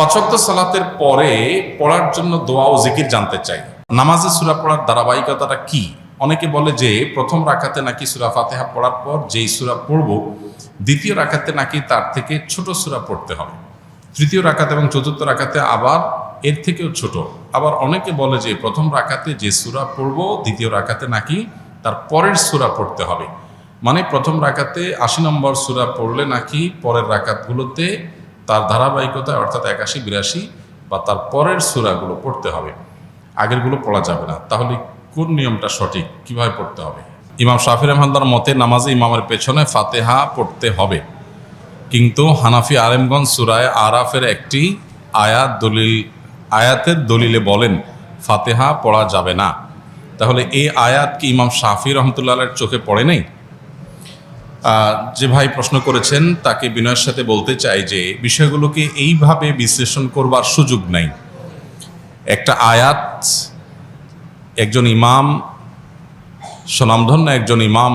পাঁচ ওয়াক্ত সালাতের পরে পড়ার জন্য দোয়া ও জিকির জানতে চাই। নামাজে সূরা পড়ার ধারাবাহিকতাটা কি? অনেকে বলে যে প্রথম রাকাতে নাকি সূরা ফাতিহা পড়ার পর যেই সূরা পড়ব দ্বিতীয় রাকাতে নাকি তার থেকে ছোট সূরা পড়তে হবে, তৃতীয় রাকাতে এবং চতুর্থ রাকাতে আবার এর থেকেও ছোট। আবার অনেকে বলে যে প্রথম রাকাতে যে সূরা পড়ব দ্বিতীয় রাকাতে নাকি তার পরের সূরা পড়তে হবে, মানে প্রথম রাকাতে ৮০ নম্বর সূরা পড়লে নাকি পরের রাকাতগুলোতে তার ধারাবাহিকতা অর্থাৎ ৮১, ৮২ বা তার পরের সূরাগুলো পড়তে হবে, আগেরগুলো পড়া যাবে না। তাহলে কোন নিয়মটা সঠিক, কিভাবে পড়তে হবে? ইমাম শাফি রহমানদার মতে নামাজে ইমামের পেছনে ফাতিহা পড়তে হবে, কিন্তু হানাফি আলেমগণ সূরায়ে আরাফের একটি আয়াতের দলিলে বলেন ফাতিহা পড়া যাবে না। তাহলে এই আয়াত কি ইমাম শাফি রহমতুল্লাহের চোখে পড়ে নেই? যে ভাই প্রশ্ন করেছেন তাকে বিনয়ের সাথে বলতে চাই যে বিষয়গুলোকে এইভাবে বিশ্লেষণ করবার সুযোগ নাই। একটা আয়াত, একজন ইমাম, স্বনামধন্য একজন ইমাম,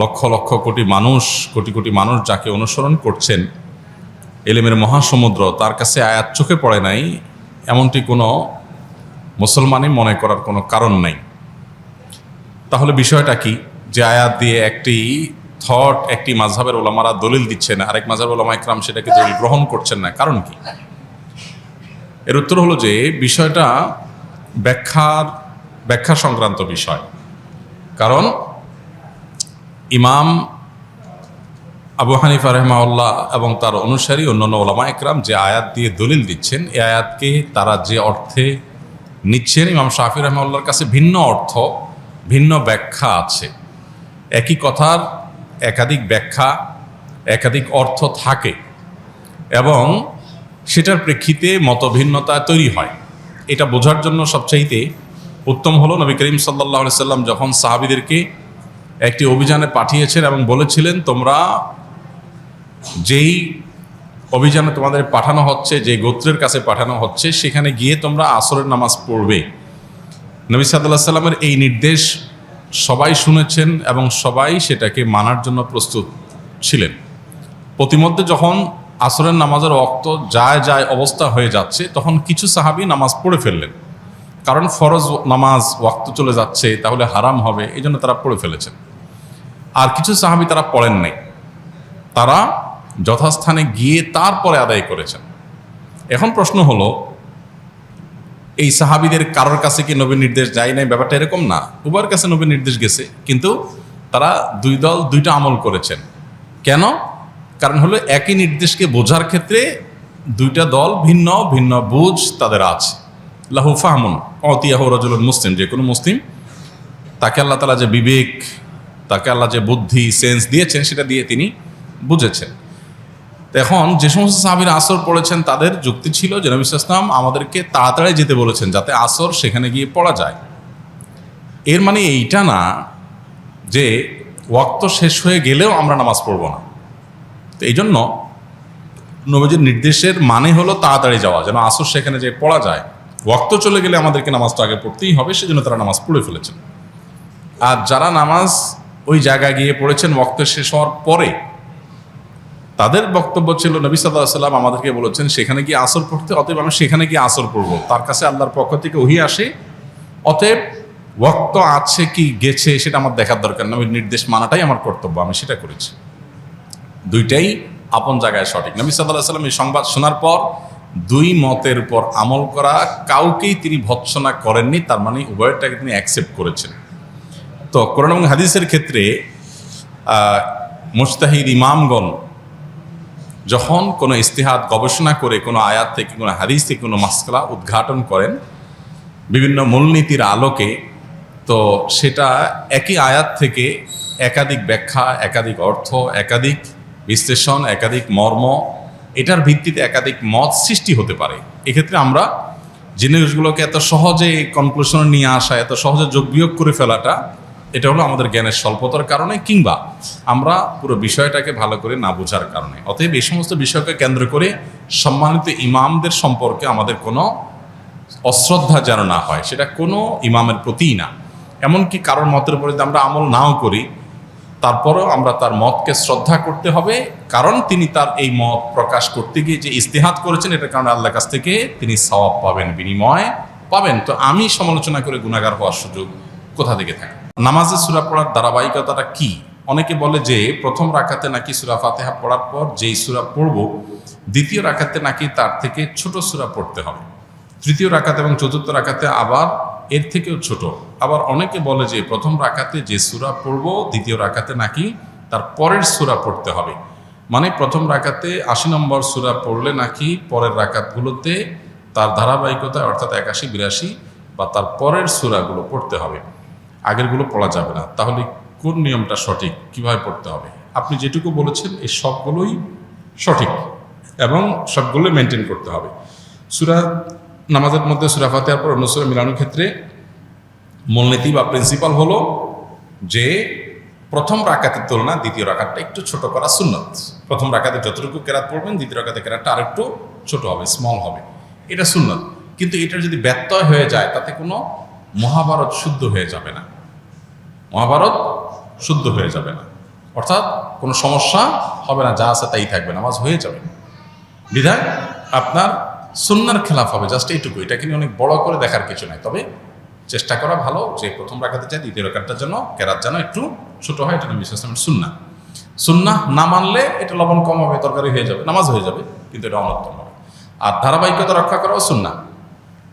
লক্ষ লক্ষ কোটি কোটি মানুষ যাকে অনুসরণ করছেন, এলেমের মহাসমুদ্র, তার কাছে আয়াত চোখে পড়ে নাই এমনটি কোনো মুসলমানই মনে করার কোনো কারণ নাই। তাহলে বিষয়টা কি যে আয়াত দিয়ে একটি মাযহাবের ওলামারা দলিল দিচ্ছেন, আরেক মাযহাবের ওলামা ইকরাম সেটাকে দলিল গ্রহণ করছেন না, কারণ কি? এর উত্তর হলো যে বিষয়টা ব্যাখ্যা সংক্রান্ত বিষয়। কারণ ইমাম আবু হানিফা রাহিমাহুল্লাহ এবং তার অনুসারী অন্যান্য ওলামা ইকরাম যে আয়াত দিয়ে দলিল দিচ্ছেন, এই আয়াতকে তারা যে অর্থে নিচ্ছেন, ইমাম শাফি রাহিমাহুল্লাহর কাছে ভিন্ন অর্থ, ভিন্ন ব্যাখ্যা আছে। একই কথার একাধিক ব্যাখ্যা, একাধিক অর্থ থাকে এবং সেটার প্রেক্ষিতে মতভিন্নতা তৈরি হয়। এটা বোঝার জন্য সবচাইতে উত্তম হলো নবী করিম সাল্লাল্লাহু আলাইহি সাল্লাম যখন সাহাবীদেরকে একটি অভিযানে পাঠিয়েছেন এবং বলেছিলেন তোমরা যেই অভিযানে তোমাদের পাঠানো হচ্ছে, যে গোত্রের কাছে পাঠানো হচ্ছে, সেখানে গিয়ে তোমরা আসরের নামাজ পড়বে। নবী সাল্লাল্লাহু আলাইহি সাল্লামের এই নির্দেশ সবাই শুনেছেন এবং সবাই সেটাকে মানার জন্য প্রস্তুত ছিলেন। প্রতিমধ্যে যখন আসরের নামাজের ওয়াক্ত যায় অবস্থা হয়ে যাচ্ছে, তখন কিছু সাহাবী নামাজ পড়ে ফেললেন, কারণ ফরজ নামাজ ওয়াক্ত চলে যাচ্ছে, তাহলে হারাম হবে, এই জন্য তারা পড়ে ফেলেছেন। আর কিছু সাহাবী তারা পড়েন নাই, তারা যথাস্থানে গিয়ে তারপরে আদায় করেছেন। এখন প্রশ্ন হলো, এই সাহাবীদের কারোর কাছে কি নবীর নির্দেশ যায় নাই? ব্যাপারটা এরকম না, উভয়ের কাছে নবীর নির্দেশ গেছে, কিন্তু তারা দুই দল দুইটা আমল করেছেন। কেন? কারণ হলো একই নির্দেশকে বোঝার ক্ষেত্রে দুইটা দল ভিন্ন ভিন্ন বুঝ তাদের আছে। লাহু ফাহমুন অতিয়াহু রাজুলুন মুসলিম, যে কোনো মুসলিম তাকে আল্লাহ তাআলা যে বিবেক, তাকে আল্লাহ যে বুদ্ধি, সেন্স দিয়েছেন, সেটা দিয়ে তিনি বুঝেছেন। এখন যে সমস্ত সাহাবীরা আসর পড়েছেন তাদের যুক্তি ছিল যে নবী সাল্লাল্লাহু আলাইহি ওয়াসাল্লাম আমাদেরকে তাড়াতাড়ি যেতে বলেছেন যাতে আসর সেখানে গিয়ে পড়া যায়। এর মানে এইটা না যে ওয়াক্ত শেষ হয়ে গেলেও আমরা নামাজ পড়ব না। তো এই জন্য নবীজির নির্দেশের মানে হলো তাড়াতাড়ি যাওয়া, যেন আসর সেখানে যে পড়া যায়। ওয়াক্ত চলে গেলে আমাদেরকে নামাজটা আগে পড়তেই হবে, সেজন্য তারা নামাজ পড়ে ফেলেছেন। আর যারা নামাজ ওই জায়গায় গিয়ে পড়েছেন ওয়াক্ত শেষ হওয়ার পরে, তাদের বক্তব্য ছিল নবী সাল্লাল্লাহু আলাইহি ওয়াসাল্লাম আমাদেরকে বলেছেন সেখানে গিয়ে আসর পড়তে, অতএব আমি সেখানে গিয়ে আসর পড়বো। তার কাছে আল্লাহর পক্ষ থেকে ওহী আসে, অতএব ওয়াক্ত আছে কি গেছে সেটা আমার দেখার দরকার, নবীর নির্দেশ মানাটাই আমার কর্তব্য, আমি সেটা করেছি। দুইটাই আপন জায়গায় সঠিক। নবী সাল্লাল্লাহু আলাইহি ওয়াসাল্লাম এই সংবাদ শোনার পর দুই মতের উপর আমল করা কাউকেই তিনি ভৎসনা করেননি, তার মানে উভয়টাকে তিনি অ্যাকসেপ্ট করেছেন। তো কোরআন এবং হাদিসের ক্ষেত্রে মুজতাহিদ ইমামগণ যখন কোনো ইস্তিহাদ গবেষণা করে কোনো আয়াত থেকে, কোনো হাদিস থেকে কোনো মাসআলা উদ্ঘাটন করেন বিভিন্ন মূলনীতির আলোকে, তো সেটা একই আয়াত থেকে একাধিক ব্যাখ্যা, একাধিক অর্থ, একাধিক বিশ্লেষণ, একাধিক মর্ম, এটার ভিত্তিতে একাধিক মত সৃষ্টি হতে পারে। এক্ষেত্রে আমরা জিনিসগুলোকে এত সহজে কনক্লুশনে নিয়ে আসা, এত সহজে যোগ বিয়োগ করে ফেলাটা, এটা হলো আমাদের জ্ঞানের স্বল্পতার কারণে, কিংবা আমরা পুরো বিষয়টাকে ভালো করে না বোঝার কারণে। অতএব এই সমস্ত বিষয়কে কেন্দ্র করে সম্মানিত ইমামদের সম্পর্কে আমাদের কোনো অশ্রদ্ধা যেন না হয়, সেটা কোনো ইমামের প্রতিই না। এমনকি কারোর মতের উপরে যদি আমরা আমল নাও করি, তারপরেও আমরা তার মতকে শ্রদ্ধা করতে হবে, কারণ তিনি তার এই মত প্রকাশ করতে গিয়ে যে ইজতিহাদ করেছেন, এটার কারণে আল্লাহর কাছ থেকে তিনি সওয়াব পাবেন, বিনিময় পাবেন। তো আমি সমালোচনা করে গুনাহগার হওয়ার সুযোগ কোথা থেকে থাকে? নামাজে সূরা পড়ার ধারাবাহিকতাটা কি? অনেকে বলে যে প্রথম রাকাতে নাকি সূরা ফাতিহা পড়ার পর যেই সূরা পড়ব, দ্বিতীয় রাকাতে নাকি তার থেকে ছোট সূরা পড়তে হবে, তৃতীয় রাকাতে এবং চতুর্থ রাকাতে আবার এর থেকেও ছোট। আবার অনেকে বলে যে প্রথম রাকাতে যে সূরা পড়ব, দ্বিতীয় রাকাতে নাকি তার পরের সূরা পড়তে হবে। মানে প্রথম রাকাতে ৮০ নম্বর সূরা পড়লে নাকি পরের রাকাতগুলোতে তার ধারাবাহিকতায় অর্থাৎ ৮১, ৮২ বা তার পরের সূরাগুলো পড়তে হবে, আগেরগুলো পড়া যাবে না। তাহলে কোন নিয়মটা সঠিক, কিভাবে পড়তে হবে? আপনি যেটুকু বলেছেন এই সবগুলোই সঠিক এবং সবগুলো মেনটেন করতে হবে। সূরা নামাজের মধ্যে সূরা ফাতিহার পর অন্য সূরা মিলানোর ক্ষেত্রে মূলনীতি বা প্রিন্সিপাল হলো যে প্রথম রাকাতের তুলনা দ্বিতীয় রাকাতটা একটু ছোট করা সুন্নত। প্রথম রাকাতে যতটুকু কেরাত পড়বেন, দ্বিতীয় রাকাতে কেরাতটা আরেকটু ছোট হবে, স্মল হবে, এটা সুন্নত। কিন্তু এটার যদি ব্যত্যয় হয়ে যায় তাতে কোনো মহাভারত শুদ্ধ হয়ে যাবে না, মহাভারত শুদ্ধ হয়ে যাবে না, অর্থাৎ কোনো সমস্যা হবে না, যা আছে তাই থাকবে, নামাজ হয়ে যাবে। বিধায় আপনার সুন্নার খেলাফ হবে, জাস্ট এইটুকু। এটাকে নিয়ে অনেক বড় করে দেখার কিছু নাই, তবে চেষ্টা করা ভালো যে প্রথম রাকাতে চাই দ্বিতীয় রাকাতটার জন্য কেরাত যেন একটু ছোট হয়, এটা নবী সাল্লাল্লাহু আলাইহি ওয়াসাল্লামের সুন্নাহ। সুন্নাহ না মানলে এটা লবণ কম হবে, তরকারি হয়ে যাবে, নামাজ হয়ে যাবে, কিন্তু এটা অনুত্তম হবে। আর ধারাবাহিকতা রক্ষা করাও সুন্নাহ,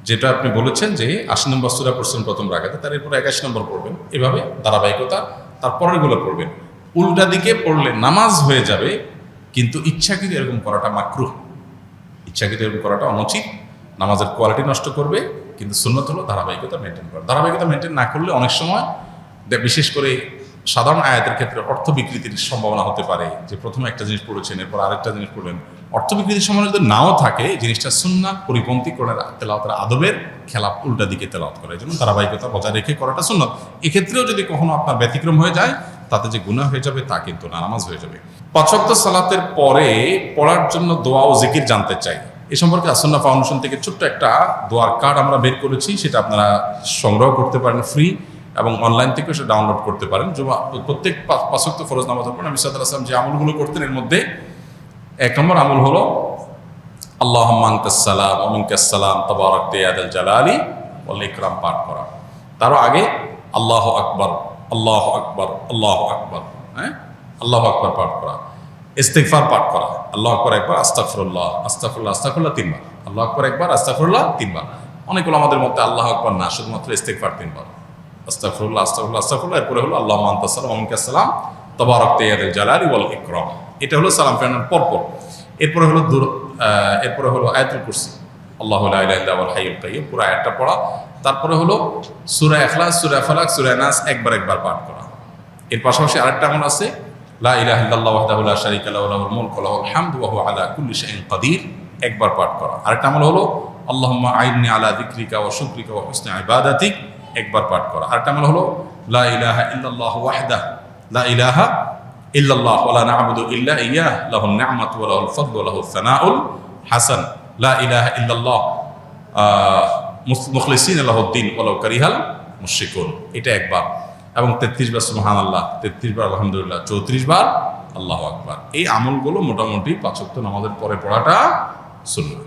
যেটা আপনি বলেছেন যে ৮০ নম্বর সূরা পড়ছেন প্রথম রাকাতে, তার এরপর ৮১ নম্বর পড়বেন, এভাবে ধারাবাহিকতা তার পরেরগুলো পড়বেন। উল্টা দিকে পড়লে নামাজ হয়ে যাবে, কিন্তু ইচ্ছাকৃত এরকম করাটা মাকরুহ, ইচ্ছাকৃত এরকম করাটা অনুচিত, নামাজের কোয়ালিটি নষ্ট করবে। কিন্তু সুন্নত হলো ধারাবাহিকতা মেনটেন করা। ধারাবাহিকতা মেনটেন না করলে অনেক সময় বিশেষ করে সাধারণ আয়াতের ক্ষেত্রে অর্থ বিকৃতির সম্ভাবনা হতে পারে, যে প্রথমে একটা জিনিস পড়েছেন এরপর আরেকটা জিনিস পড়লেন, অর্থ বিকৃতির সম্ভাবনা যদি নাও থাকে, জিনিসটা সুন্নাহ পরিপন্থী করে তেলাওয়াতের আদবের খেলাফ, উল্টা দিকে তেলাওয়াত করে, এই জন্য ধারাবাহিকতা বজায় রেখে করাটা সুন্নাত। এক্ষেত্রেও যদি কখনো আপনার ব্যতিক্রম হয়ে যায়, তাতে যে গুনাহ হয়ে যাবে তা কিন্তু না, নামাজ হয়ে যাবে। ৫ ওয়াক্ত সালাতের পরে পড়ার জন্য দোয়া ও জিকির জানতে চাই। এ সম্পর্কে আসুন্নাহ ফাউন্ডেশন থেকে ছোট্ট একটা দোয়ার কার্ড আমরা বের করেছি, সেটা আপনারা সংগ্রহ করতে পারেন ফ্রি, এবং অনলাইন থেকেও সেটা ডাউনলোড করতে পারেন। প্রত্যেক ৫ ওয়াক্ত ফরজ নামাজের পর নবী সাল্লাল্লাহু আলাইহি ওয়াসাল্লাম যে আমলগুলো করতেন, এর মধ্যে ১ নম্বর আমল হলো আল্লাহুম্মা আনতাস সালাম ওয়া মিনকাস সালাম তাবারাকতা ইয়া যাল জালালি ওয়াল ইকরাম পাঠ করা। তারও আগে আল্লাহু আকবার, আল্লাহু আকবার, আল্লাহু আকবার, হ্যাঁ, আল্লাহু আকবার পাঠ করা। ইস্তিগফার পাঠ করা, আল্লাহু আকবার একবার, আস্তাগফিরুল্লাহ, আস্তাগফিরুল্লাহ, আস্তাগফিরুল্লাহ ৩ বার, আল্লাহু আকবার একবার, আস্তাগফিরুল্লাহ ৩ বার। অনেক আমাদের মধ্যে আল্লাহু আকবার না, শুধুমাত্র ইস্তিগফার 3 বার, আস্তাগফিরুল্লাহ, আস্তাগফিরুল্লাহ, আস্তাগফিরুল্লাহ, এরপরে হলো আল্লাহুম্মা আনতাস সালাম ওয়া মিনকাস সালাম তাবারাকতা ইয়া যাল জালালি ওয়াল ইকরাম। এটা হলো সালাম ফেরানোর পরপর। এরপরে হলো আয়াতুল কুরসি, আল্লাহু লা ইলাহা ইল্লা হুয়াল হাইয়ুল কাইয়্যুম, পুরো আয়াতটা পড়া। তারপরে হলো সূরা ইখলাস, সূরা ফালাক, সূরা নাস একবার পাঠ করা। এর পাশাপাশি আরেকটা আমল আছে, লা ইলাহা ইল্লাল্লাহু ওয়াহদাহু লা শারীকা লাহু লাহুল মুলকু ওয়া লাহুল হামদু ওয়া হুয়া আলা কুল্লি শাইইন কাদির, একবার পাঠ করা। আরেকটা আমল হলো আল্লাহুম্মা আইন্নি আলা যিকরিকা ওয়া শুকরিকা ওয়া হুসনি ইবাদাতিক, একবার পাঠ করা। আরেকটা আমল হলো লা ইলাহা ইল্লাল্লাহু ওয়াহদাহু লা ইলাহা ইল্লাল্লাহ ওয়া লা না'বুদু ইল্লা ইয়্যাহু লাহুন নি'মাতু ওয়া লাহুল ফাদলু ওয়া লাহুস সানাউল হাসান, লা ইলাহা ইল্লাল্লাহ মুখলিসিনা লাহুদ্দিন ওয়ালাউ কারিহাল মুশরিকুন, এটা একবার। এবং 33 বার সুবহানাল্লাহ, 33 বার আলহামদুলিল্লাহ, 34 বার আল্লাহু আকবার। এই আমলগুলো মোটামুটি ৫ ওয়াক্ত নামাজের পরে পড়াটা সুন্নাহ।